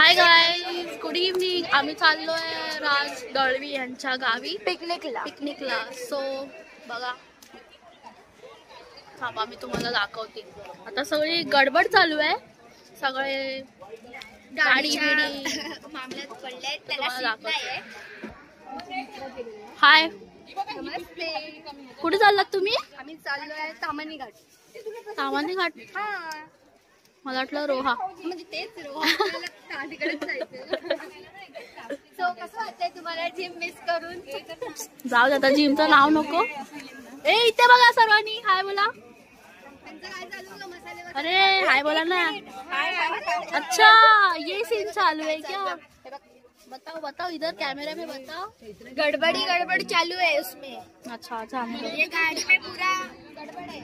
Hi guys, good evening. आम्ही चाललोय राज दळवी यांच्या गावी पिकनिकला. सो बघा, थांबा मी तुम्हाला दाखवते. आता सगळी गडबड चालू आहे, सगळे गाडी मामल्यात पडले त्याला. हाय, नमस्ते. कुठे चाललात तुम्ही? आम्ही चाललोय तामानी घाट. तामानी घाट? हा, मला वाटलं रोहा. म्हणजे तेच रोहा तिकडेच जायचं. सो कसं वाटतंय तुम्हाला जिम मिस करून? जाऊ दे आता, जिमचं नाव नको. ए इथे बघा सर्वांनी, हाय बोला. काय चालू मसाले? अरे हाय बोला ना. अच्छा, ये सीन चालू है क्या? बताओ बताओ, इधर कैमरे में बताओ. गड़बड़ चालू है उसमें. अच्छा अच्छा, ये गाड़ी में पूरा गड़बड़ है.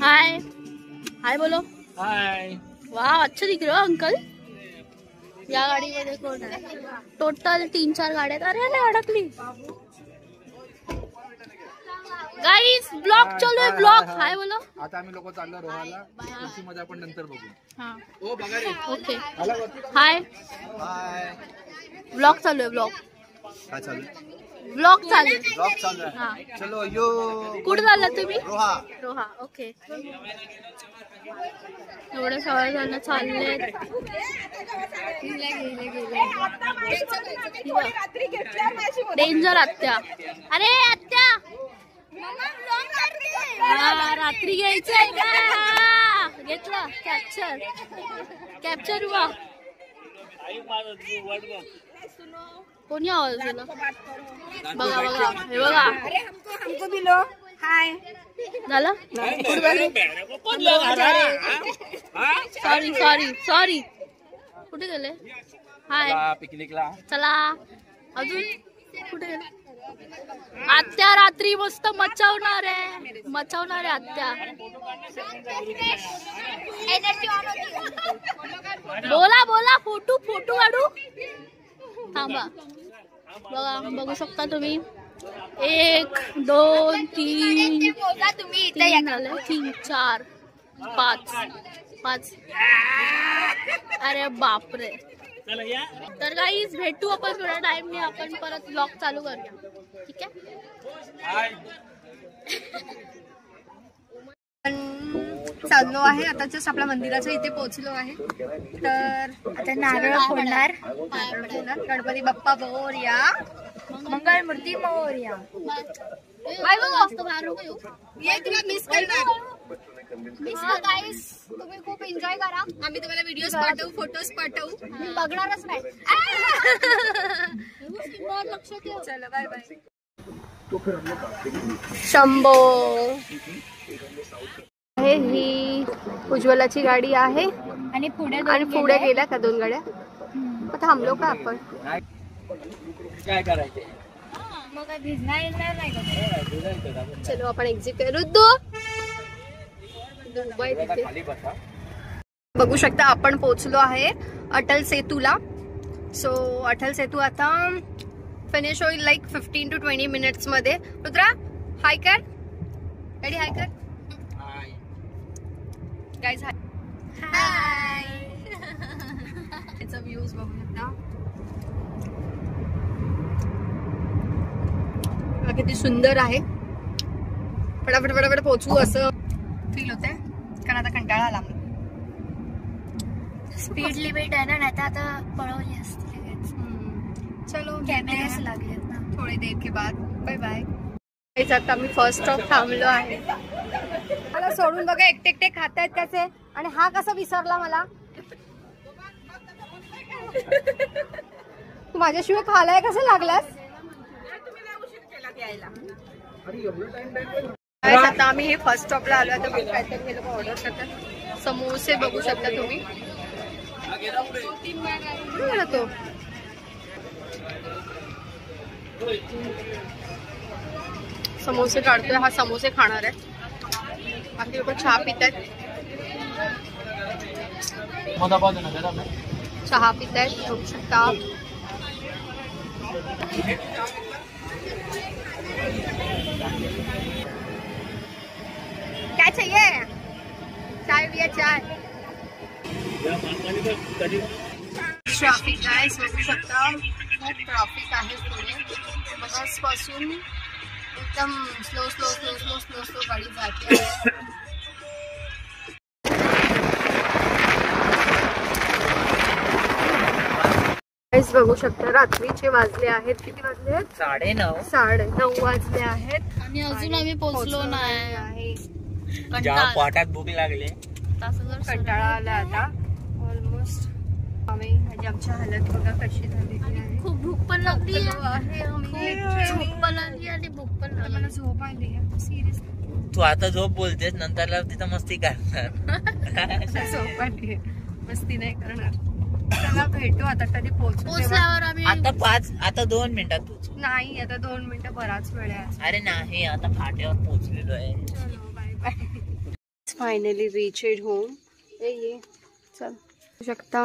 हाय हाय बोलो. हाय. वाह, अच्छे दिख रहे हो अंकल. या गाडीमध्ये कोण आहे? टोटल 3-4 गाड्या. अरे अरे अडकली. गाईज ब्लॉग चालू आहे, ब्लॉग. हाय बोलो. आता आम्ही लोक चाललो रोहाला. तुमची मजा आपण नंतर बघू. हा ओ बघा रे. ओके. हाय, हाय. ब्लॉग चालू आहे. ब्लॉग काय चालू आहे? ब्लॉग चालू आहे. ब्लॉग चालू आहे. हा, चलो यो. कुठे चाललात तुम्ही? रोहा. रोहा. ओके. एवढे सगळे जण चालले. डेंजर आत्या. अरे आत्या, हा, रात्री घ्यायचंय का? घेतलं कॅप्चर हुआ. कोणी आवाज दिला? बघा बघा, हे बघा. हमको भी लो. हाय झालं? Sorry sorry sorry. कुठे गेले? हाय, पिकनिकला चला. अजून कुठे गेले? आत्या रात्री मस्त मचावणार आहे आत्या. बोला बोला, फोटो काढू. थांबा, बघा, बघू शकता तुम्ही. 1 2 3 झाले, 3 4 5. अरे बापरे. तर गाईज भेटू आपण थोड्या टाइमने. आपण परत ब्लॉग चालू करूया, ठीक आहे? चाललो आहे आता. जस्ट आपल्या मंदिराच्या इथे पोहोचलो आहे. तर आता नारळ फोडणार. गणपती बाप्पा मोरया, मंगल मूर्ती मोरया. ये तुला मिस करणार. गाईस, तुम्ही खूप एन्जॉय करा. आम्ही तुम्हाला व्हिडिओज पाठवू, फोटोज पाठवू. मी बघणारच नाही. चलो बाय बाय. शंभो. ही उज्ज्वलाची गाडी आहे आणि पुढे गेल्या का 2 गाड्या. आता थांबलो का आपण? काय करायचे? मग भिजणार नाही का? चलो आपण एक्झिट करू. दुबई तिथे बघू शकता. आपण पोहोचलो आहे अटल सेतूला. सो अटल सेतू आता फिनिश होईल लाईक 15 to 20 मिनिट्स मध्ये. रुद्रा हाय कर. गाडी हाय कर. Guys hi. याचा व्ह्यूज बघू शकता. किती सुंदर आहे. फटाफट पोहोचू असं फील होते, कारण आता कंटाळा आला. स्पीड लिमिट आहे ना, नाही तर आता पळवली असते लगेच. चलो कॅमेराच लागले ना थोडे देर के बाद. Bye bye. आता आम्ही फर्स्ट स्टॉप थांबलो आहे. मला सोडून बघा, एकटे खातायत कसे. आणि हा कसा विसरला मला. तू माझ्याशिवाय खालाय कसं लागलास? आता आम्ही हे फर्स्ट स्टॉपला आलो. आता काहीतरी हे लोक ऑर्डर करतात. समोसे बघू शकता तुम्ही. तो समोसे काढतोय. हा समोसे खाणार आहे. बाकी लोक चहा पित आहेत. चहा पित आहेत बघू शकता. क्या चाहिए? चाय भैया चाय. ट्रॅफिक आहे, बघू शकता खूप ट्रॅफिक आहे पुढे. मगासपासून एकदम slow slow slow slow slow slow गाडी जाते. बघू शकता रात्रीचे वाजले आहेत, किती वाजले आहेत? 9:30 वाजले आहेत आणि अजून आम्ही पोहोचलो नाही. पोटात भूक लागली, कंटाळा आला आता ऑलमोस्ट. आम्ही म्हणजे आमची हालत बघा कशी झालेली आहे. खूप भूक पण लागली आहे, झोप पण आली आणि भूक पण लागली. मला झोप आली आहे सिरियस. तू आता झोप बोलतेस, नंतर तिथं मस्ती करणार. झोप आली आहे, मस्ती नाही करणार. चला भेटू आता, कधी पोहोचल्यावर आम्ही. आता 2 मिनिटात पोहोचू. नाही, आता 2 मिनिटं बराच वेळ आहे. अरे नाही, आता फाट्यावर पोहोचलेलो आहे. चलो bye bye. Finally reached home. ये चल शकता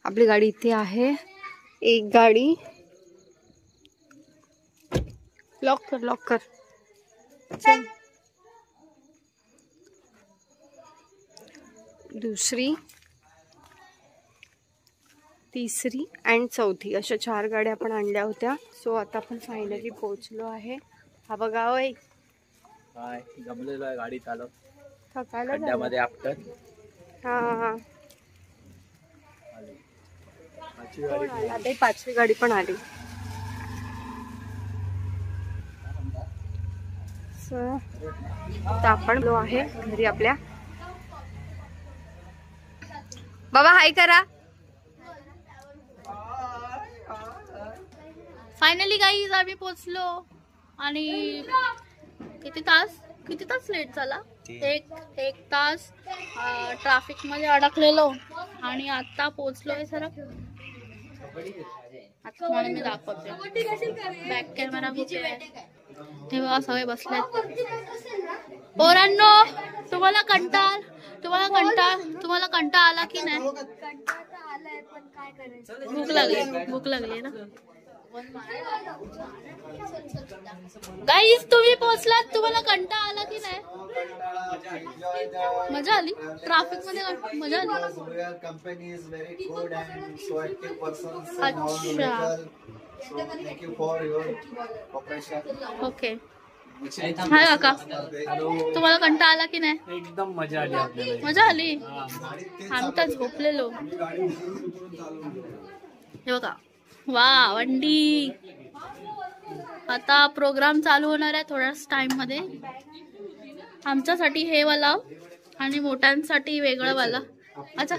आपली गाडी इथे आहे. एक गाडी लॉक कर. चल दुसरी, तिसरी आणि चौथी अशा 4 गाड्या आपण आणल्या होत्या. सो आता आपण फायनली पोहोचलो आहे. हा बघा होय, जमलेलो आहे गाडी चालव. खड्ड्यामध्ये आपटत. हा आता 5वी गाडी पण आली. आता आपण आहे घरी आपल्या. बाबा हाय करा. फायनली गाईज आम्ही पोहोचलो. आणि किती तास लेट झाला. एक तास ट्रॅफिक मध्ये अडकलेलो आणि आता पोहोचलोय. सर आता तुम्हाला मी दाखवते. बॅक कॅमेरा हे बघा सगळे बसलेत. पोरांनो, तुम्हाला कंटाळ आला की नाही? भूक लागली ना गाईज. तुम्ही पोहोचलात, तुम्हाला कंटाळा आला की नाही? मजा आली ट्रॅफिक मध्ये, मजा आली. ओके. हाय काका, तुम्हाला कंटाळा आला की नाही? एकदम मजा आली. मजा आली. आम्ही तर झोपलेलो. हे बघा, वा वंडी. आता प्रोग्राम चालू होणार आहे थोड्याच टाइम मध्ये. आमच्यासाठी हे वाला आणि मोठ्यांसाठी वेगळं वाला. अच्छा,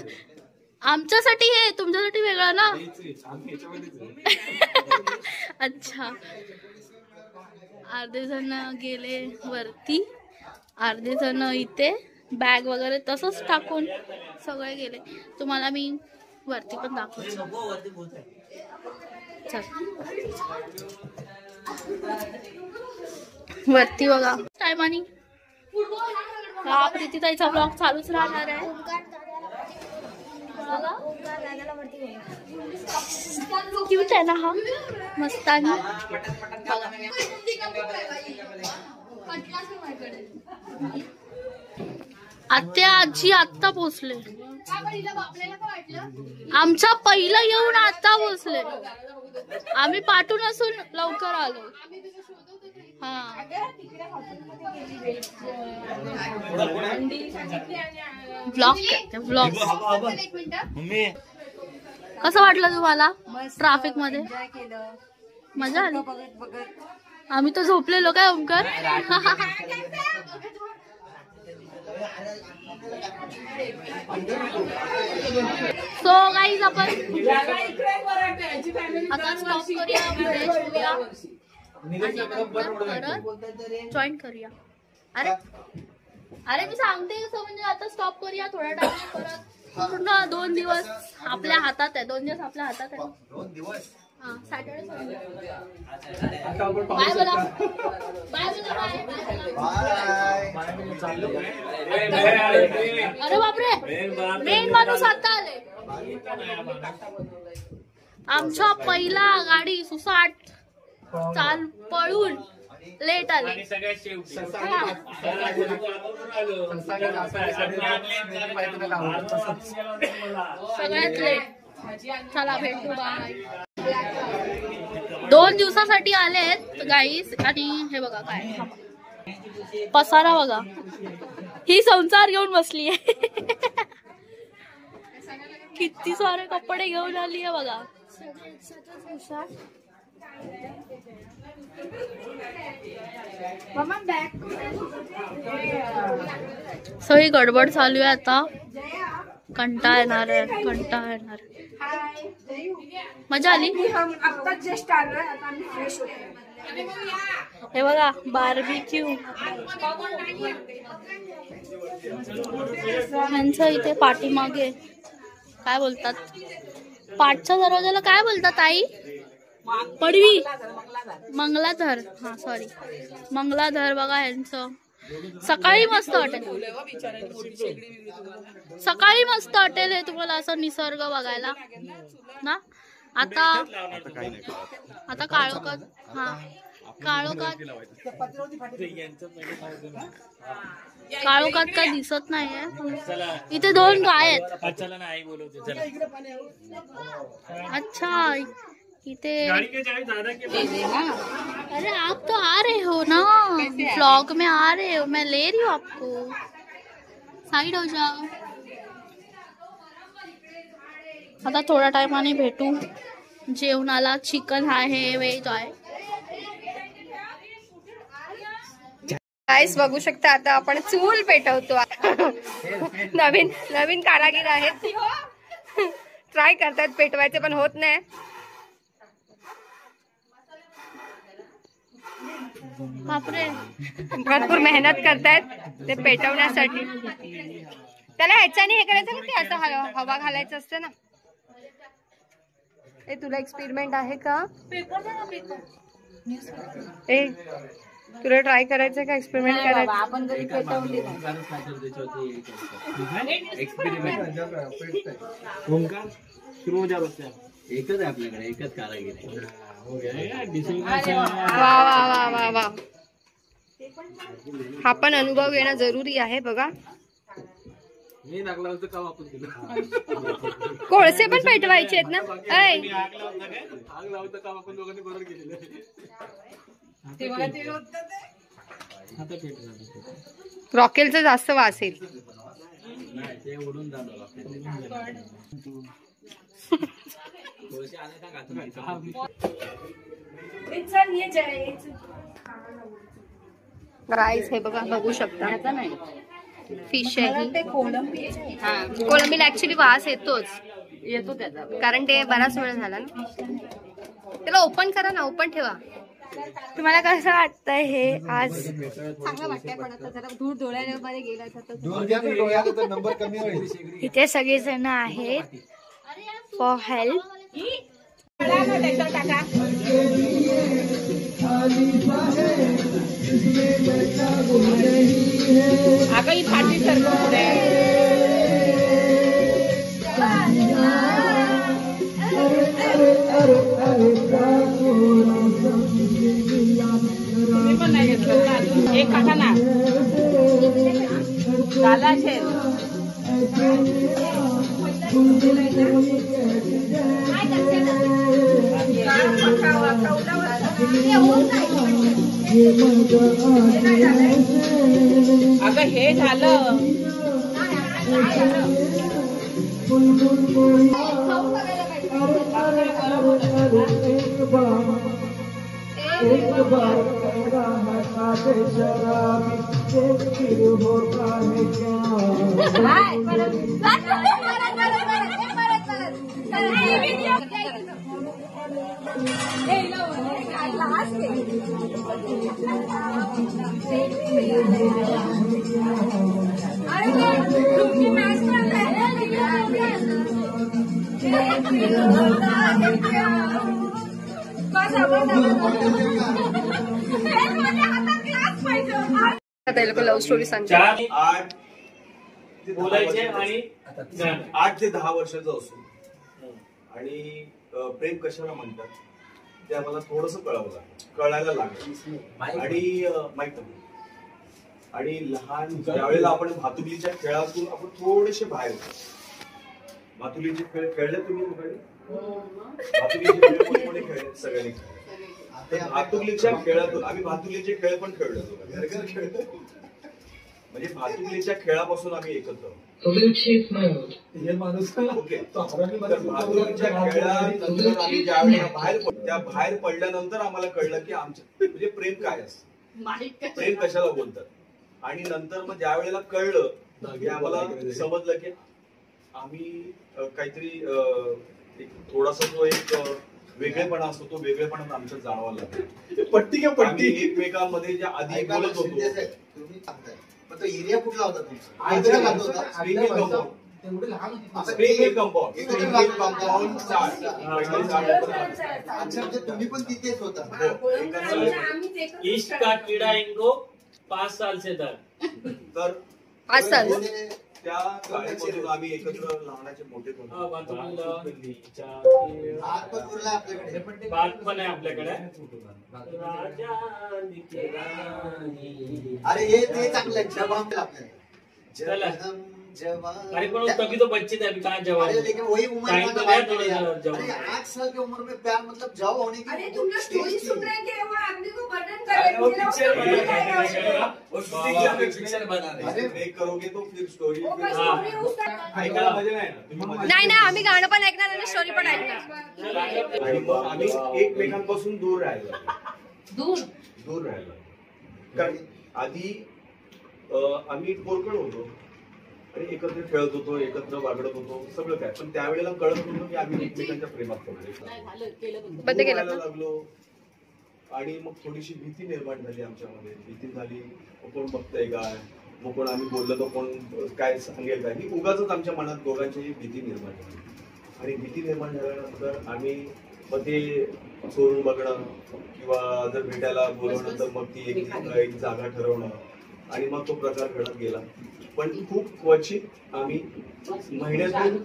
आमच्यासाठी हे, तुमच्यासाठी वेगळा ना? अच्छा. अर्धे जण गेले वरती, अर्धे जण इथे बॅग वगैरे तसंच टाकून सगळे गेले. तुम्हाला मी वरती पण दाखवते. वरती बघा टायमानी. हा प्रीतीताईचा ब्लॉग चालूच राहणार आहे. क्यूट आहे ना हा, मस्तानी. आत्या आजी आत्ता पोहोचले. आमच्या पहिला येऊन आता पोहोचले. आम्ही पाठून असून लवकर आलो. हा ब्लॉग करते ब्लॉग. कसं वाटलं तुम्हाला ट्रॅफिक मध्ये? मजा आली. आम्ही तर झोपलेलो काय ओमकार? सो गाईज आपण आता स्टॉप करूया, फ्रेश होऊया आणि जॉईन करूया. अरे मी सांगते कसं, म्हणजे आता स्टॉप करूया थोडा टाइम. परत पूर्ण 2 दिवस आपल्या हातात आहे. 2 दिवस आपल्या हातात आहे. 2 दिवस. Saturday Sunday. बाय बोला. बाय बोला. अरे बापरे, मेन माणूस आता आले. आमच्या पहिला गाडी सुसाट चाल पळून लेट आले. सगळ्यात लेट. चला भेटू, बाय. 2 दिवसासाठी आलेत गाईस. आणि हे बघा काय पसारा बघा, ही संसार घेऊन बसली आहे. किती सारे कपडे घेऊन आली आहे बघा. सगळी गडबड चालू आहे आता. कंटाळा येणार आहे, कंटाळा येणार. मजा आली. हे बघा बार्बीक्यू. ह्यांचं इथे पाठीमागे काय बोलतात, पाठच्या दरवाजाला काय बोलतात आई? पडवी, मंगलाधर. हा सॉरी, मंगलाधर. बघा ह्यांचं सकाळी मस्त हॉटेल, सकाळी मस्त हॉटेल आहे तुम्हाला असं निसर्ग बघायला ना. आता काळोखात, हा काळोखात काय दिसत नाहीये. इथे 2 गाय आहेत. अच्छा इथे. अरे आप तो आ रहे हो ना, व्लॉग में आ रहे हो, मैं ले रही हूँ आपको. साइड हो जाओ. आता थोड्या टाइमाने भेटू जेवणाला. चिकन आहे, व्हेज आहे. गाईस बघू शकता आता आपण चूल पेटवतो. नवीन नवीन कारागीर आहेत, ट्राय करतात पेटवायचे पण होत नाही. बापरे, भरपूर मेहनत करतायत ते पेटवण्यासाठी. त्याला ह्याच्याने हे करायचं ना, ते असं हवा घालायचं असतं ना. ए तुला एक्सपेरिमेंट आहे का? ए तुला ट्राय करायचं का, एक्सपेरिमेंट करायचं? आपण जरी पेटवली एकच आहे आपल्याकडे, एकच कारागीर. वा वा वा वा वा. हा पण अनुभव घेणं जरुरी आहे. बघा कोळसे पण पेटवायचे आहेत ना. रॉकेलचा जास्त वास येईल. राईस हे बघा, बघू शकता फिश आहे. कोळंबीला ऍक्च्युली वास येतो त्याचा, कारण ते बराच वेळ झाला ना. त्याला ओपन करा ना, ओपन ठेवा. तुम्हाला कसं वाटतंय हे आज? चांगलं वाटतंय, पण आता जरा दूर डोळ्यामध्ये गेला तर. इथे सगळेजण आहेत फॉर हेल्प. एक काका ना झाला असेल. अगं हे झालं. लव्ह स्टोरी सांगते. 8 ते 10 वर्षाचं असून आणि प्रेम कशाला म्हणतात ते आम्हाला थोडस कळायला लागलं. आणि माहित नाही. आणि लहान ज्यावेळेला आपण भातुकलीच्या खेळातून आपण थोडेसे बाहेर होतो, भातुलीचे खेळ खेळले तुम्ही वगैरे? भातुलीचे खेळ कोणी खेळले? सगळ्यांनी. भातुलीच्या खेळातून आम्ही भातुलीचे खेळ पण खेळलो, घरघर खेळलो. म्हणजे भातुलीच्या खेळापासून आम्ही एकत्र हे माणूस ओके. तर भातुलीच्या खेळानंतर आम्ही ज्यावेळेला बाहेर पडल्यानंतर आम्हाला कळलं की आमचं म्हणजे प्रेम काय असतं, प्रेम कशाला बोलतात. आणि नंतर मग ज्या वेळेला कळलं की आम्हाला समजलं की आम्ही काहीतरी एक थोडासा जो एक वेगळेपणा असतो तो वेगळेपणा आमच्यात जाणवायला लागला. पट्टी किंवा पट्टी एकमेकांमध्ये ज्या आधी बोलत होतो. तुम्ही सांगताय पण तो एरिया कुठला होता तुमचा? तुम्ही पण तिथेच होता? ईस्ट काटविड़ा इनको 5 साल से था. तर 5 साल त्या शाळेमधून आम्ही एकत्र लहानाचे मोठे होतो. बात पण आहे आपल्याकडे. अरे हे ते चांगलं आहे. जवाब आपल्याला अरे पण तभी तो बच्चे थे, अभी कहाँ जवाब. लेकिन वही उम्र टाइम तो है थोड़ा जवाब. अरे 8 साल की उम्र में प्यार मतलब जवाब होने की. अरे तुम लोग स्टोरी सुन रहे थे, वो आदमी को बर्डन कर अरे वो रहे पिक्चर थे. अरे ब्रेक करोगे तो फिर स्टोरी नहीं ऐकायला मजा नाही ना. तुम्ही मजा नाही नाही, आम्ही गाणं पण ऐकणार आणि स्टोरी पण ऐकणार. आणि मग आम्ही एकमेकांपासून दूर राहिलो. कारण आधी आम्ही पोरकळ होतो आणि एकत्र खेळत होतो, एकत्र वागडत होतो, सगळं काय. पण त्यावेळेला कळत होतं की आम्ही एकमेकांच्या प्रेमात पडलो, बंद केलं लागलो. आणि मग थोडीशी भीती निर्माण झाली आमच्यामध्ये. भीती झाली, कोण बघतंय काय, मग कोण आम्ही बोललो तर कोण काय सांगेल काय, ही उगाचच आमच्या मनात दोघांची भीती निर्माण झाली. आणि भीती निर्माण झाल्यानंतर आम्ही मग ते चोरून बघणं किंवा जर भेटायला बोलवणं तर मग ती एक जागा ठरवणं आणि मग तो प्रकार घडत गेला. पण खूप क्वचित आम्ही महिन्यातून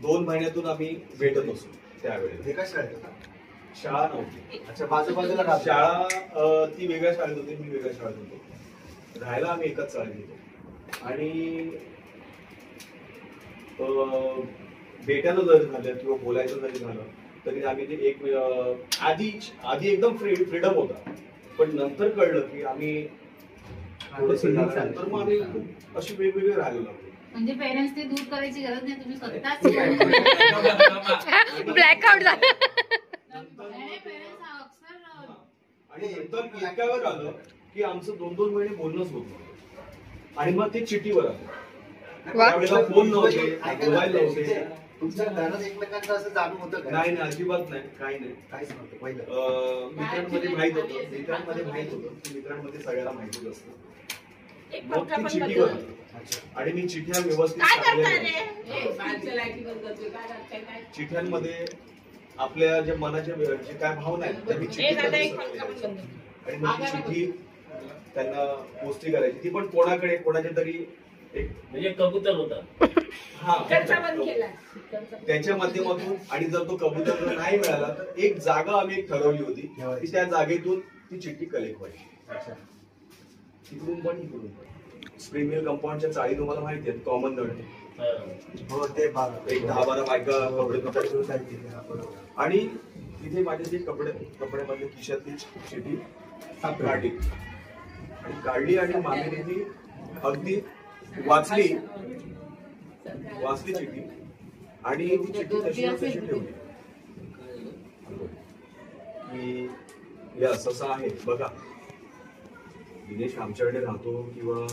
2 महिन्यातून आम्ही भेटत असतो. त्यावेळेला एका शाळेत शाळा नव्हती. अच्छा, बाजूबाजूला शाळा ती वेगळ्या शाळेत होती, मी वेगळ्या शाळेत होतो. राहायला आम्ही एकाच शाळेत होतो. आणि भेटायला जरी झालं किंवा बोलायचं जरी झालं तरी आम्ही ते एक आधी एकदम फ्रीडम होता. पण नंतर कळलं की आम्ही नंतर मग आम्ही खूप अशी वेगवेगळे राहायला लागलो. म्हणजे पेरेंट्स ते दूर करायची गरज नाही, तुम्ही स्वतःच ब्लॅकआउट झालं. आणि नंतर इतक्यावर आलं की आमचं 2-2 महिने बोलणंच होत नव्हतं. आणि मग ते चिठ्ठीवर आलं. त्यावेळेला फोन नव्हते, मोबाईल नव्हते. तुमच्या घरात एकमेकांचं असं जाणून होतं का? नाही नाही, अजिबात नाही, काही नाही. काहीच नव्हतं पहिलं. मित्रांमध्ये माहित होतं, मित्रांमध्ये सगळ्याला माहितीच असतं. मग ती चिठ्ठीवर आली. आणि मी चिठ्ठ्या व्यवस्थित चिठ्ठ्यांमध्ये आपल्या जे मनाच्या जे काय भावना आहेत त्या मी चिठ्ठी आणि मग ती चिठ्ठी त्यांना पोस्टी करायची. ती पण कोणाच्या तरी एक म्हणजे कबूतर होता. हा, त्याच्या माध्यमातून. आणि जर तो कबूतर नाही मिळाला तर एक जागा आम्ही ठरवली होती की त्या जागेतून ती चिठ्ठी कलेक्ट व्हायची. तिकडून पण इकडून पण. स्प्रिंग मिल कंपाऊंडच्या चाळी तुम्हाला माहिती आहेत, कॉमन नळ. हो, ते एक 10-12 बायका कपडे धुतात. आणि तिथे माझे जे कपड्यामधले खिशातली चिठ्ठी काढली आणि मामीने ती अगदी वाचली चिठ्ठी आणि ती चिठ्ठी तशी ठेवली की हे असं आहे बघा, दिनेश आमच्याकडे राहतो किंवा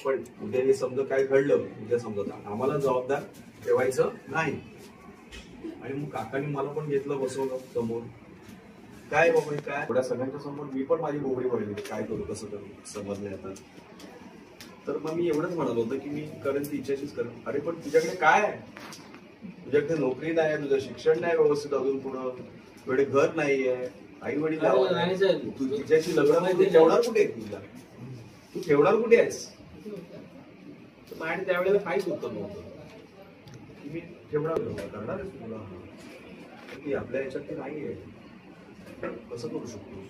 पण उद्या हे समजा काय घडलं, उद्या समजा आम्हाला जबाबदार ठेवायचं नाही. आणि मग काकांनी मला पण घेतलं, बसवलं समोर. काय बाबा काय एवढ्या सगळ्यांच्या समोर मी पण माझी बोबडी पडली, काय करू कसं करू समजलं आता. तर मग मी एवढंच म्हणालो होतं की मी करेन तिच्याशीच करेन. अरे पण तुझ्याकडे काय आहे, तुझ्याकडे नोकरी नाही, तुझं शिक्षण नाही व्यवस्थित अजून, पुढं तुझ्याकडे घर नाहीये, आई वडील तू तिच्याशी लग्न नाही, ठेवणार कुठे आहे तुला, तू ठेवणार कुठे आहेस. तर माझ्या त्यावेळेला काहीच उत्तर नव्हतं की मी ठेवणार करणार आहेस तुला, की आपल्या ह्याच्यात ते नाहीये, कसं करू शकतो,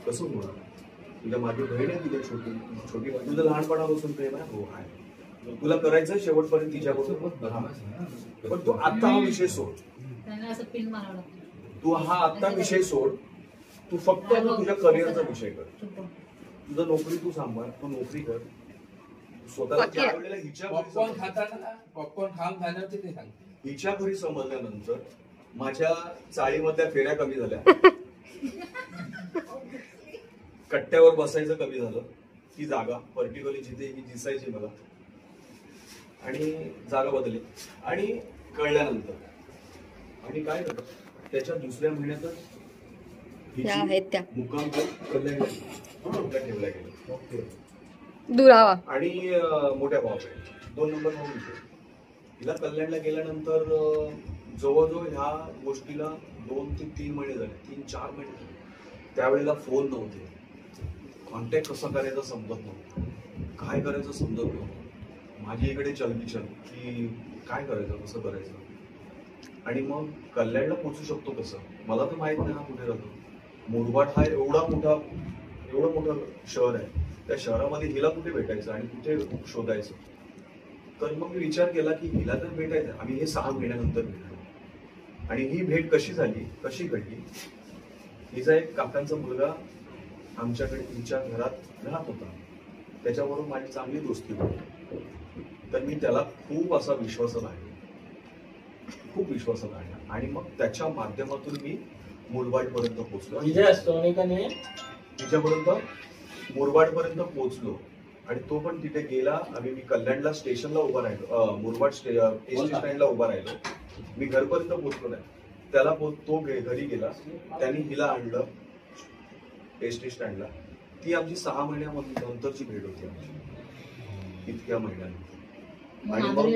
कसं होणार. तुझ्या माझी बहीण आहे, तुझ्या छोटी तुझं लहानपणापासून प्रेम आहे. हो आहे, तुला करायचं शेवटपर्यंत तिच्याबरोबर, पण तू आता हा विषय सोड. त्यांना असं पिन मारावं लागतं. तू हा आता विषय सोड. तू फक्त तुझ्या करिअरचा विषय कर. तुझं नोकरी तू सांभाळ, तू नोकरी कर. स्वतःच्या वेळेला हिच्या हिच्या घरी समजल्यानंतर माझ्या चाळीमधल्या फेऱ्या कमी झाल्या, कट्ट्यावर बसायचं कमी झालं. ती जागा पर्टिक्युलरली जिथे ही दिसायची मला, आणि जागा बदलली. आणि कळल्यानंतर आणि काय झालं, त्याच्या दुसऱ्या महिन्यातच मुक्काम ठेवला गेला. दुरावा आणि मोठ्या भावाकडे 2 नंबर भाऊ होते. तिला कल्याणला गेल्यानंतर जवळजवळ ह्या गोष्टीला 2 ते 3 महिने झाले, 3-4 महिने झाले. त्यावेळेला फोन नव्हते, कॉन्टॅक्ट कसं करायचं समजत नव्हतं, काय करायचं समजत नव्हतं. माझी इकडे चलबिचल की काय करायचं, कसं करायचं. आणि मग कल्याणला पोहोचू शकतो कसं, मला तर माहित नाही हा कुठे राहतो. मुरबाड हा एवढं मोठं शहर आहे, त्या शहरामध्ये हिला कुठे भेटायचं आणि कुठे शोधायचं. तर मग मी विचार केला की हिला तर भेटायचं, आम्ही हे 6 महिन्यानंतर भेटलो. आणि ही भेट कशी झाली, कशी घडली. हिचा एक काकांचा मुलगा आमच्याकडे हिच्या घरात राहत होता, त्याच्यावरून माझी चांगली दोस्ती होती. तर मी त्याला खूप असा विश्वासात आहे, खूप विश्वासात आहे. आणि मग त्याच्या माध्यमातून मी मुरबाड पर्यंत पोहोचलो, तिच्यापर्यंत मुरबाड पर्यंत पोहोचलो. आणि तो पण तिथे गेला. मी कल्याणला स्टेशनला उभा राहिलो, मुरबाड एसटी स्टँडला उभा राहिलो. मी घरपर्यंत पोहोचलो नाही, त्याला तो घरी गेला. त्यांनी हिला आणलं एसटी स्टँडला. ती आमची 6 महिन्यानंतरची भेट होती आमची, इतक्या महिन्यानंतर. आणि मग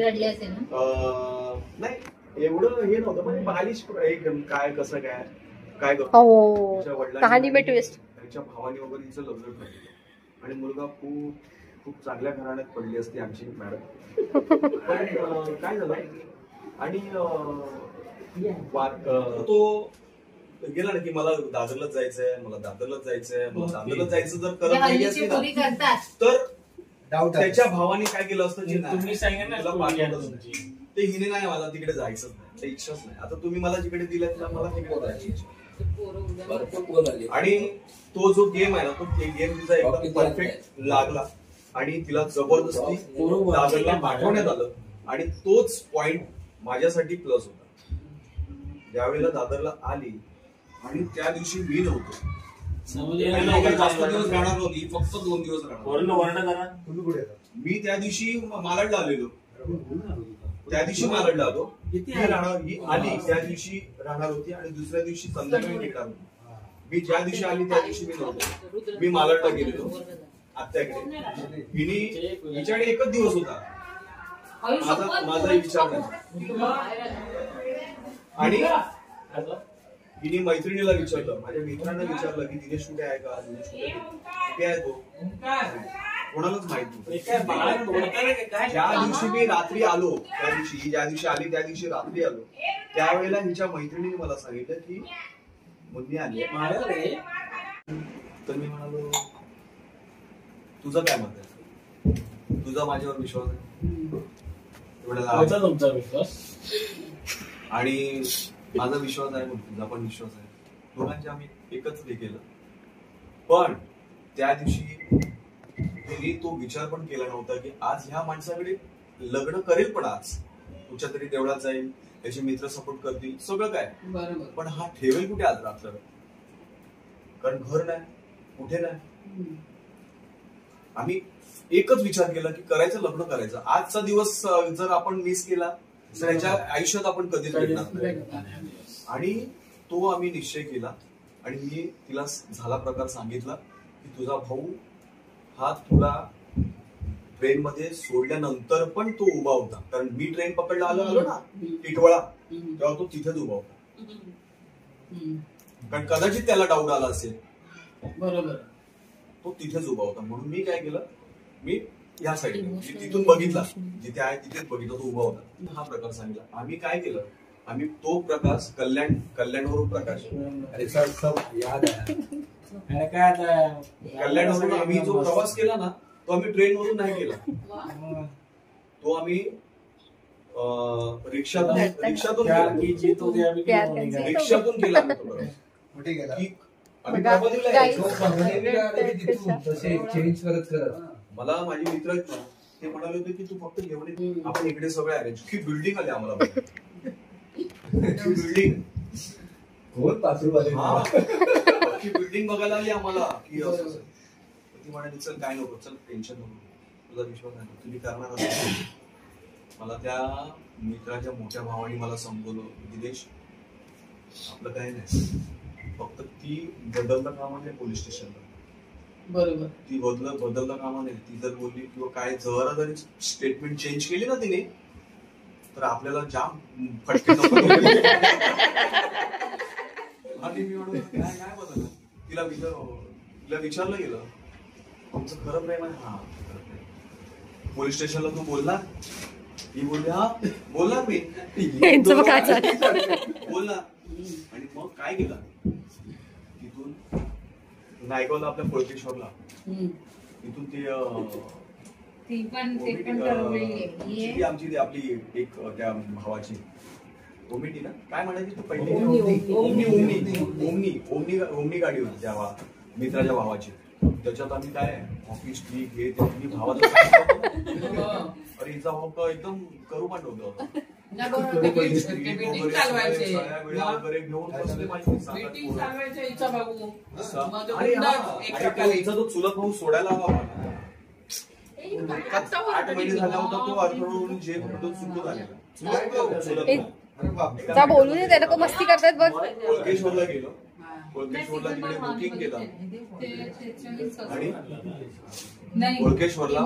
नाही एवढं हे नव्हतं, पण बालिश काय कसं काय काय कहाणी में ट्विस्ट. त्यांच्या भावाने वगैरे हिचं लग्न ठरलं. आणि मुलगा खूप चांगल्या घराण्यात पडली असती आमची मॅडम. पण काय झालं, आणि तो गेला ना की मला दादरलाच जायचंय, मला दादरलाच जायचंय, मला दादरलाच जायचं. जर करत नाही असते ना तर त्याच्या भावाने काय केलं असतं, जे तुम्ही सांगितलं ते हिने नाही, मला तिकडे जायचंच नाही, ते इच्छाच नाही. आता तुम्ही मला जिकडे दिलं मला तिकडे जायची. आणि तो जो गेम आहे ना, तो गेम तिचा एकदम परफेक्ट लागला. आणि तिला जबरदस्ती दादरला पाठवण्यात आलं. आणि तोच पॉइंट माझ्यासाठी प्लस होता. ज्यावेळेला दादरला आली आणि त्या दिवशी मी नव्हतो, जास्त दिवस राहणार नव्हती, फक्त 2 दिवस राहणार. मी त्या दिवशी मालाडला आलेलो, त्या दिवशी मालाडला आलो. ही आली त्या दिवशी राहणार होती आणि दुसऱ्या दिवशी संध्याकाळी निघणार होती. मी ज्या दिवशी आली त्या दिवशी मी नव्हतो, मी मालाडला गेलेलो आत्याकडे. हिच्याकडे एकच दिवस होता, माझा विचार नाही. आणि हिने मैत्रिणीला विचारलं, माझ्या मित्रांना विचारलं की दिनेश कुठे आहे का, दिनेश कुठे आहे, तो कोणालाच माहित नव्हतं. ज्या दिवशी मी रात्री आलो, त्या दिवशी ज्या दिवशी आली त्या दिवशी रात्री आलो, त्यावेळेला हिच्या मैत्रिणीने मला सांगितलं की मुन्नी आली. तर मी म्हणालो तुझं काय मत आहे, तुझा माझ्यावर विश्वास आहे, तुमचा विश्वास आणि माझा विश्वास आहे, तुझा पण विश्वास आहे. दोघांचे आम्ही एकच हे केलं. पण त्या दिवशी तिने तो विचार पण केला नव्हता की आज ह्या माणसाकडे लग्न करेल, पण आज कुठच्या तरी देवळात जाईल, त्याचे मित्र सपोर्ट करतील, सगळं काय, पण हा ठेवेल कुठे आज रात्र, कारण घर नाही, कुठे नाही. आम्ही एकच विचार केला की करायचं, लग्न करायचं. आजचा दिवस जर आपण मिस केला तर याच्या आयुष्यात आपण कधीच भेटणार नाही. आणि तो आम्ही निश्चय केला. आणि तिला झाला प्रकार सांगितला की तुझा भाऊ हा तुला ट्रेन मध्ये सोडल्यानंतर पण तो उभा होता, कारण मी ट्रेन पकडला आलो ना टिटवाळा, तेव्हा तो तिथेच उभा होता. कारण कदाचित त्याला डाऊट आला असेल, बरोबर, तो तिथेच उभा होता. म्हणून मी काय केलं, मी या साईडने तिथून बघितला, जिथे आहे तिथेच बघितलं, तो उभा होता. हा प्रकार सांगितला. आम्ही काय केलं, आम्ही तो प्रकाश कल्याणवरून प्रकाश कल्याणवरून आम्ही जो प्रवास केला ना, तो आम्ही ट्रेनवरून नाही केला, तो आम्ही रिक्षातून गेला कुठे गेला की आम्ही प्रबोधीला यायचो. चेंज करत मला माझे मित्र आहेत ना ते म्हणाले होते की तू फक्त घेऊन ये, आपण इकडे सगळे अरेंज की बिल्डिंग आली आम्हाला बिल्डिंग कोण पासरू बिल्डिंग बघायला आली आम्हाला की असं असं. ती म्हणाली चल काय नको, चल टेन्शन नको, तुझा विश्वास नाही तुम्ही करणार असेल. मला त्या मित्राच्या मोठ्या भावाने मला समजवलं दिनेश आपलं काही नाही, फक्त ती बदलता कामा नाही पोलीस स्टेशनला. बरोबर. ती बदलता कामा नाही. ती जर बोलली किंवा काय जरा जरी स्टेटमेंट चेंज केली ना तिने तर आपल्याला जाम फटके आणि मी म्हणून काय बदललं तिला विचारलं गेलं आमचं खरं प्रेम आहे. हा खरं प्रेम. पोलीस स्टेशनला तू बोलला, ही बोलली हा बोलला मी बोलला. आणि मग काय केलं तिथून नायगावला आपल्या कोळकेश्वरला तिथून ती आमची आपली एक त्या भावाची ओमिटी ना काय म्हणायची तू पहिली ओमनी गाडी होती त्या मित्राच्या भावाची. त्याच्यात आम्ही काय ऑफिस ट्रीप हे ते भावाला अरे हिचा भाऊ एकदम करू पण होता जो चुलत भाऊ सोडायला हवा 8 महिने झाला होता तो अर्थळून जे सुरू झालेला बोलू दे त्याला मस्ती करतात बघ. कोळकेश्वरला गेलो, कोळकेश्वरला तिकडे बुकिंग केलं आणि कोळकेश्वरला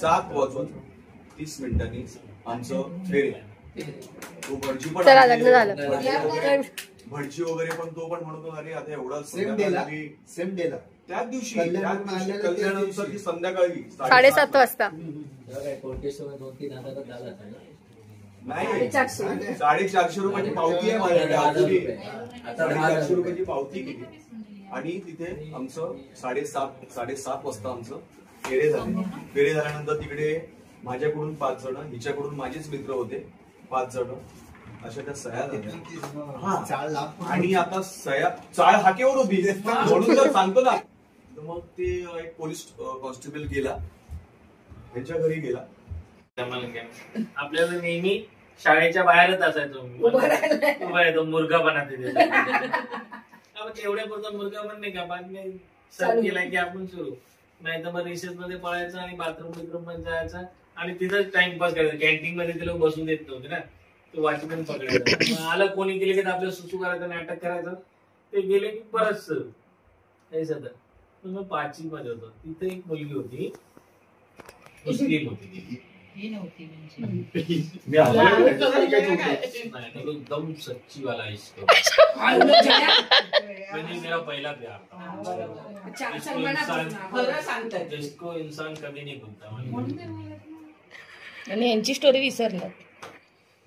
7:30 आमचं फेरे. तो भटजी पण भटजी वगैरे पण तो पण म्हणतो अरे आता एवढा सेम डेला त्याच दिवशी कल्याणानंतर ती संध्याकाळी 7:30 वाजता नाही 450 रुपयाची पावती आहे माझ्याकडे अजूनही. 450 रुपयाची पावती केली आणि तिथे आमचं 7:30 वाजता आमचं फेरे झाले. फेरे झाल्यानंतर तिकडे माझ्याकडून 5 जण, हिच्याकडून माझेच मित्र होते 5 जण, अशा त्या सह्या झाल्या. आणि आता सह्या चाळ हाकेवर होती म्हणून तर सांगतो ना. मग ते एक पोलीस कॉन्स्टेबल गेला त्यांच्या घरी गेला. आपल्याला नेहमी शाळेच्या बाहेरच असायचो उभा येतो मुर्गा बनाते तेवढ्या पुरता मुर्गा पण नाही का बाकी सर केला की आपण सुरू नाही तर मग रिसेस मध्ये पळायचं आणि बाथरूम पण जायचं आणि तिथंच टाइमपास करायचं. कॅन्टीन मध्ये ते लोक बसून देत नव्हते ना, तो वॉचमॅन पकडायचा. आलं कोणी गेले की आपल्याला सुसू करायचं आणि अटक करायचं. ते गेले की परत सुरू हे सगळं. मग 5वी मध्ये होतो तिथे एक मुलगी होती मुस्लिम होती एकदम सच्ची वाला इश्क म्हणजे मेरा पहिला प्यार जिसको इंसान कभी नहीं भूलता. आणि यांची स्टोरी विसरलं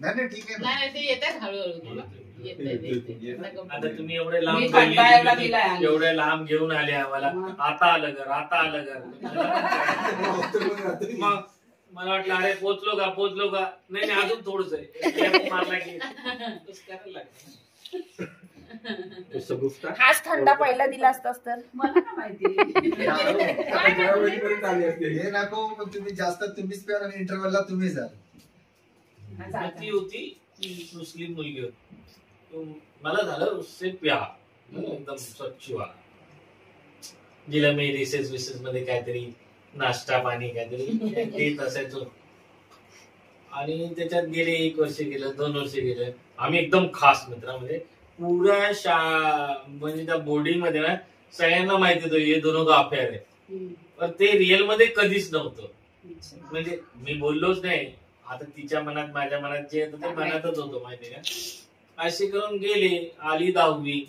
नाही ठीक आहे. नाही ते येतात हळूहळू. आता तुम्ही एवढे लांब घेऊन आले आम्हाला. आता आलं घर मग मला वाटलं अरे पोचलो का नाही अजून थोडस मारला की हाच थंडा पहिला दिला असतास तर मला काय माहिती. हे नको तुम्ही जास्त तुम्हीच प्यार आणि इंटरव्हलला तुम्ही जा. ती होती ती मुस्लिम मुलगी होती. मला झालं उससे प्यार एकदम स्वच्छ वाला. जिला मी रिसेस मध्ये काहीतरी नाश्ता पाणी काहीतरी देत असायचो. आणि त्याच्यात गेले 1 वर्ष गेलं 2 वर्ष गेलं. आम्ही एकदम खास मित्रामध्ये पुऱ्या म्हणजे त्या बोर्डिंग मध्ये ना सगळ्यांना माहिती होतं हे दोनों का अफेअर आहे. पण ते रिअल मध्ये कधीच नव्हतं. म्हणजे मी बोललोच नाही. आता तिच्या मनात माझ्या मनात जे होतं ते मनातच होतं माहिती का. असे करून गेले. आली 10वी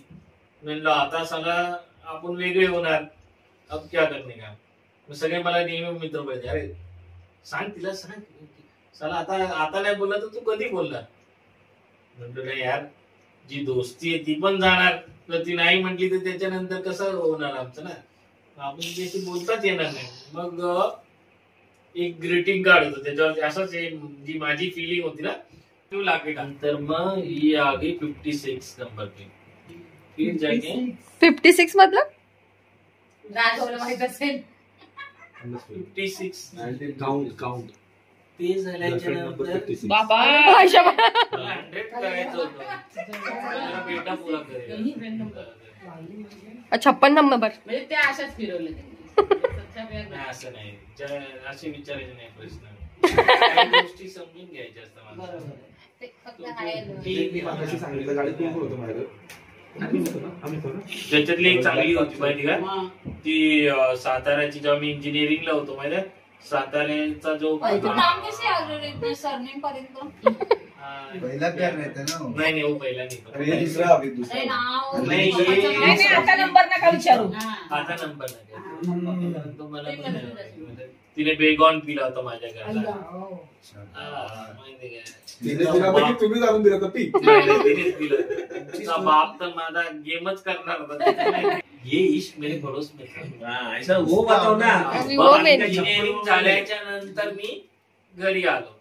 म्हणलं आता सगळं आपण वेगळे होणार. अब क्या करणे का. सगळे मला नेहमी मित्र पाहिजे. अरे सांग तिला सांग चला आता नाही बोलला तर तू कधी बोलला. म्हणतो नाही यार जी दोस्ती आहे ती पण जाणार. तर ती नाही म्हटली तर त्याच्यानंतर कसं होणार आमचं ना. आपण त्याची बोलताच येणार नाही. मग एक ग्रीटिंग कार्ड होतं त्याच्यावर असंच जी माझी फिलिंग होती ना तू लागे नंतर मग ही आ गई 56 नंबर पे फिर जाके 56 मतलब माहित असेल 56 काउंट ते झाल्याच्या नंतर बाबा मला 100 करायचं होतं मला बेटा पुरा करेल 56 नंबर म्हणजे ते अशाच फिरवले त्यांनी. नाही असं नाही असे विचारायचे नाही प्रश्न काही गोष्टी समजून घ्यायच्या असतात मला. बरोबर. ते फक्त हाय ती सांगितलं गाडी खूप होतं माझ्याकडे त्याच्यातली एक चांगली होती माहिती का ती साताऱ्याची जेव्हा मी इंजिनिअरिंगला होतो माहिती आहे साताऱ्याचा जो नाम कसे आलो सरनेम पर्यंत पहिला प्यार रहता ना वो. नाही वो पहिला नाही हे दुसरा अभि दुसरा अरे नाव नाही, नाही नाही आता नंबर नका विचारू. आता नंबर नाही तो मला पण नाही माहिती. तिने बेगॉन पिला होता माझ्या घरला माहिती काय तिने दिला बाकी तुम्ही जाणून दिला तर पी नाही, तिनेच दिलं तिचा बाप तर माझा गेमच करणार होता ये इश्क मेरे पड़ोस में था. ऐसा वो बताओ ना इंजिनिअरिंग झाल्याच्या नंतर मी घरी आलो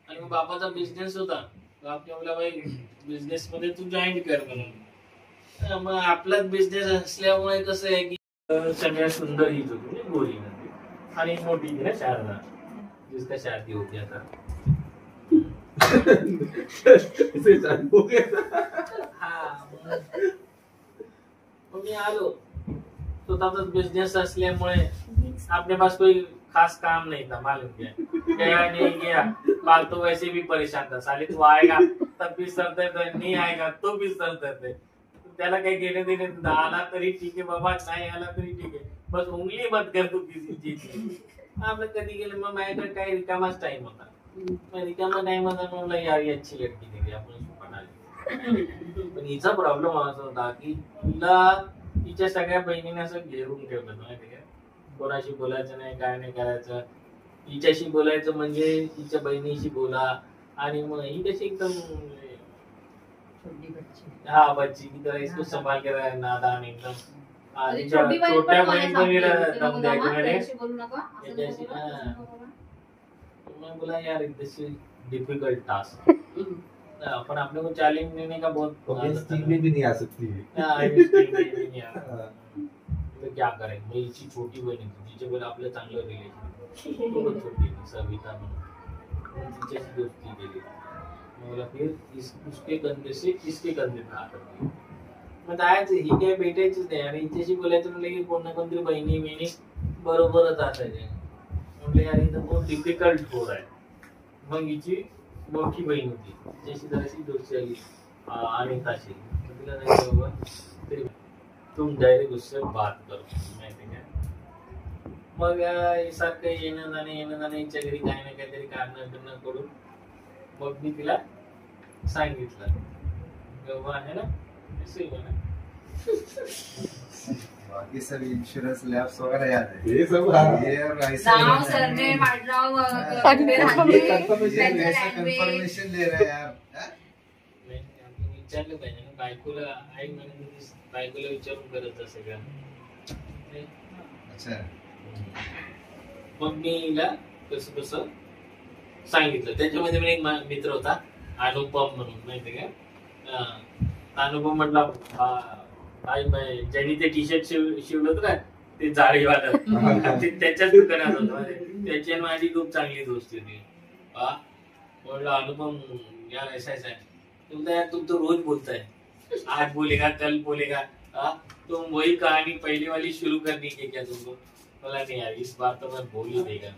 आणि मग बापाचा बिझनेस होता बापने बोला भाई बिझनेस मध्ये तू जॉईन कर म्हणून मग आपलाच बिझनेस असल्यामुळे कसं आहे की सगळ्यात सुंदर हीच होती गोरी नदी आणि मोठी थी ना शारदा जिसका शादी होती आता मग मी आलो स्वतःचाच बिझनेस असल्यामुळे आपके पास कोई खास काम नहीं था मालूम क्या गया नहीं गया बाल तो वैसे भी परेशान था साले तू आएगा तब भी सर दर्द नहीं आएगा तो भी सर दर्द है त्याला काही घेणे देणे आला तरी ठीक आहे बाबा नाही आला तरी ठीक आहे बस उंगली मत कर तू किसी चीज आपलं कधी गेलं मग माझ्याकडे काही रिकामाच टाइम होता मग रिकामा टाइम होता म्हणलं यार ही अच्छी लड़की दिली आपण म्हणाली पण हिचा प्रॉब्लेम असा होता की तिला तिच्या सगळ्या बहिणीने असं घेरून ठेवलं माहिती का कोणाशी बोलायचं नाही काय नाही करायचं हिच्याशी बोलायचं म्हणजे तिच्या बहिणीशी बोला आणि मग ही कशी एकदम हाँ बच्ची की तरह इसको संभाल के रहना नादान एकदम तिच्या छोट्या बहिणीला दम द्यायची मैंने जैसी मैं बोला यार दिस इज डिफिकल्ट टास्क अपन अपने को चैलेंज लेने का बहुत भी नहीं आ सकती तो क्या करें मैं इसी छोटी बहन थी तिचे बोला आपलं चांगलं रिलेशन बहुत छोटी थी सविता म्हणून तिच्याशी दोस्ती केली मला फिर उसके कंधे से इसके कंधे पे हात रखले मग जायचं ही काय भेटायचीच नाही आणि हिच्याशी बोलायचं म्हणलं की कोण ना कोणतरी बहिणी बरोबरच असायचे म्हटलं यार इथं बहुत डिफिकल्ट हो रहा है मग हिची मोठी बहीण होती त्याची जराशी दोस्ती आली अनिताशी तिला नाही बाबा तरी तुम डायरेक्ट उससे बात करो माहिती काय मग सारखं येणं जाणं हिच्या घरी काही ना काहीतरी कारण करून मग मी तिला सांगितलं गव्हा आहे ना ऐसे ही ना बाकी सब इंश्योरेंस लैब्स वगैरह याद है ये सब ये और ऐसा नाव सरनेम आडनाव ऐसा कंफर्मेशन ले रहे हैं यार विचारलं पाहिजे ना बायकोला आई म्हणजे बायकोला विचारून करत सगळं अच्छा मग मी हिला कसं कसं सांगितलं त्याच्यामध्ये पण एक मित्र होता अनुपम म्हणून माहिती का अनुपम म्हटला ज्यांनी ते टी शर्ट शिवलं होतं ना ते जाळीवालं त्याच्याच दुकानात होतं त्याची माझी खूप चांगली दोस्ती होती म्हटलं अनुपम यार ऐसा ऐसा है यार तुम तो रोज बोलता है आज बोलेगा कल बोलेगा तुम वही कहानी पहले वाली शुरू करनी है क्या तुमको बोला नहीं यार इस बार तो मैं बोल ही देगा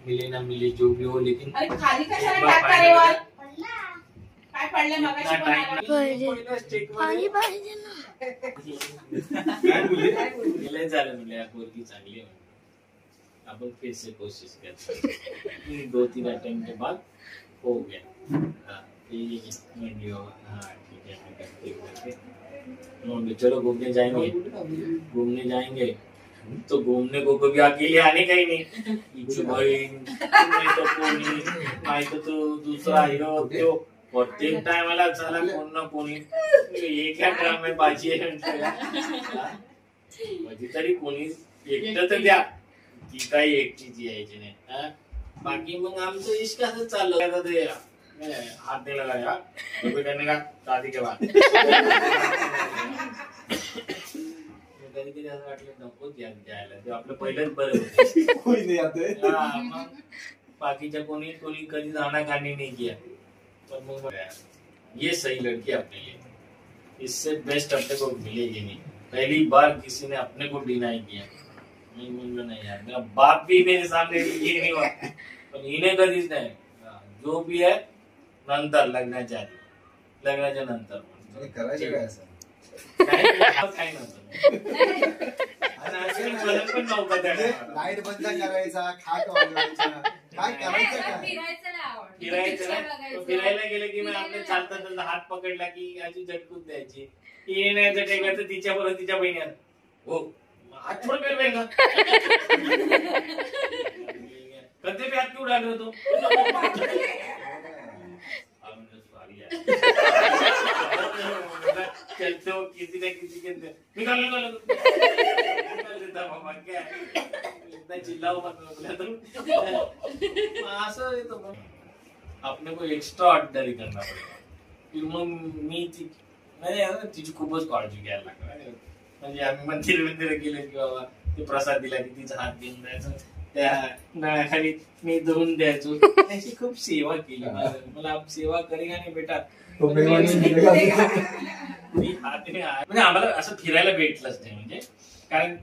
मिले ना मिले जो भी हो लेकिन अरे खाली कशाला टाकता रे वर? काय पडलं मगाशी पाणी पाहिजे ना लय झालं म्हणलं या पोरगी चांगली आहे अपन फिर से कोशिश करते 2-3 अटेम्प्ट के बाद हो गया ठीक है चलो घूमने जाएंगे तो घूमने को कभी अकेले आने का ही नहीं बहीण तो कोणी नाही तो दुसरा हिरो तो प्रत्येक टायमाला चला कोण ना कोणी एका ड्रामे बाजी आहे म्हणजे तरी कोणी एकटं तर द्या ती काही एकटीच यायची नाही हा. बाकी मग आमचं इश्क असं चाललं आता ते हात दिला का बेटाने का शादी के बाद कधी कधी असं वाटलं नकोच यायला ते आपलं पहिलंच बरं होतं. हा, मग बाकीच्या कोणी कधी जाणाकानी नहीं किया पर मग ये सही लड़की अपने लिए, इससे बेस्ट अपने को मिलेगी नहीं. पहली बार किसी ने अपने को डिनाई किया. मी म्हणलो नाही यार, मेरा बाप भी मेरे सामने ये नहीं हुआ पण हिने कधीच नाही. जो भी है नंतर लग्नाच्या आधी, लग्नाच्या नंतर करायचं काय असं काही नव्हतं. पण नव्हतं त्या लाईट बंद करायचा, खाट वाजवायचा, काय करायचं काय? फिरायचं नाही आवडत. फिरायचं Picture ना, बघायचं. फिरायला गेलं की मग आपल्या चालता चालता हात पकडला की अशी झटकून द्यायची. येण्याचं टेकायचं तिच्या बरोबर तिच्या बहिणी हो हात थोडं पेर का कधी पे हात क्यों डाल रहे हो चलते हो किसी ना किसी के अंदर निकाल देता बाबा क्या इतना चिल्लाओ मत बोला तो असं येतो मग आपने को एक्स्ट्रा ऑर्डिनरी करना पडेगा. फिर मग मी तिची खूपच काळजी घ्यायला लागणार. म्हणजे आम्ही मंदिर गेले की बाबा ते प्रसाद दिला की तिचा हात घेऊन द्यायचं, त्या नळाखाली मी धुवून द्यायचो. त्याची खूप सेवा केली. मला सेवा करेगा नाही बेटा मी हात म्हणजे आम्हाला असं फिरायला भेटलंच नाही. म्हणजे कारण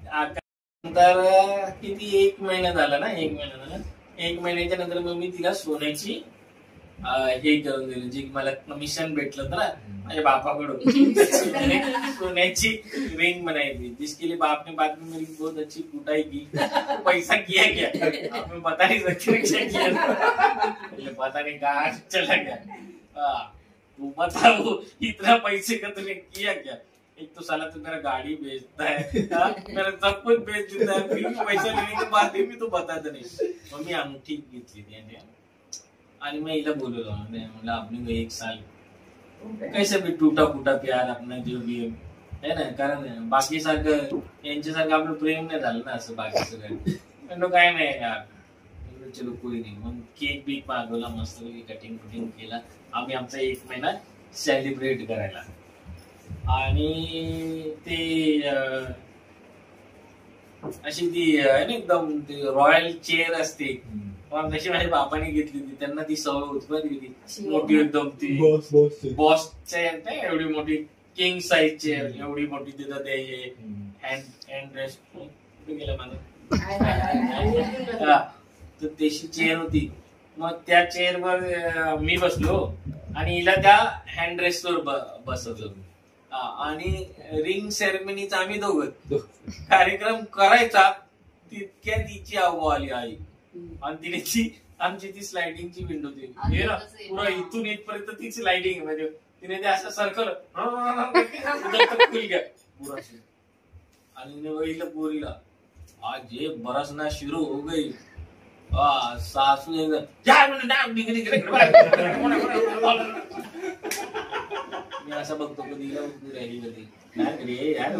नंतर किती 1 महिना झाला ना, 1 महिना झाला. 1 महिन्याच्या नंतर मग मी तिला सोन्याची हे करून दिलं जे मला कमिशन भेटलं ना माझ्या बापाकडून. सोन्याची रिंग बनाई थी जिसके लिए बाप ने बाद में मेरी बहुत अच्छी कुटाई की. पैसा किया क्या आपने पता नहीं क्या किया, पता नहीं कहाँ चला गया. तू बताओ इतना पैसे का तूने किया क्या? एक तो साला तू मेरा गाड़ी बेचता है, मेरा सब कुछ बेच देता है, फिर भी पैसा लेने के बाद भी तो बताता नहीं. मग मी अंगठी घेतली ती आणि मैं हिला बोललो मतलब आपने को 1 साल कैसे भी टूटा फूटा प्यार अपना जो भी है ना. कारण बाकी सारखं यांच्यासारखं आपलं प्रेम नाही झालं ना असं बाकी सगळं काय नाही यार. चलो कोई नाही. मग केक बीक मागवला मस्त कटिंग कुटिंग केला. आम्ही आमचा 1 महिना सेलिब्रेट करायला. आणि ते अशी ती आहे ना एकदम रॉयल चेअर असते तशी माझ्या बापाने घेतली होती. त्यांना ती सवय होती ती मोठी एकदम ती बॉस चेअर नाही एवढी मोठी किंग साईज चेअर एवढी मोठी तिथं ते हँड रेस्ट कुठे गेलं माझं तर तशी चेअर होती. मग त्या चेअरवर मी बसलो आणि हिला त्या हँड रेस्टवर बसवलं. आणि रिंग सेरेमनीचा आम्ही दोघं कार्यक्रम करायचा तितक्या तिची आव्हा आली आई. आणि तिने आमची ती स्लायडिंगची विंडो होती पुरा इथून इथपर्यंत ती स्लायडिंग म्हणजे तिने ते असं सरकवलं खुल गया पुरा. आणि बघितलं पोरीला आज ये बरसना शुरू हो गई. सासू मी असं बघतो कधी राहिली कधी नाही रे यार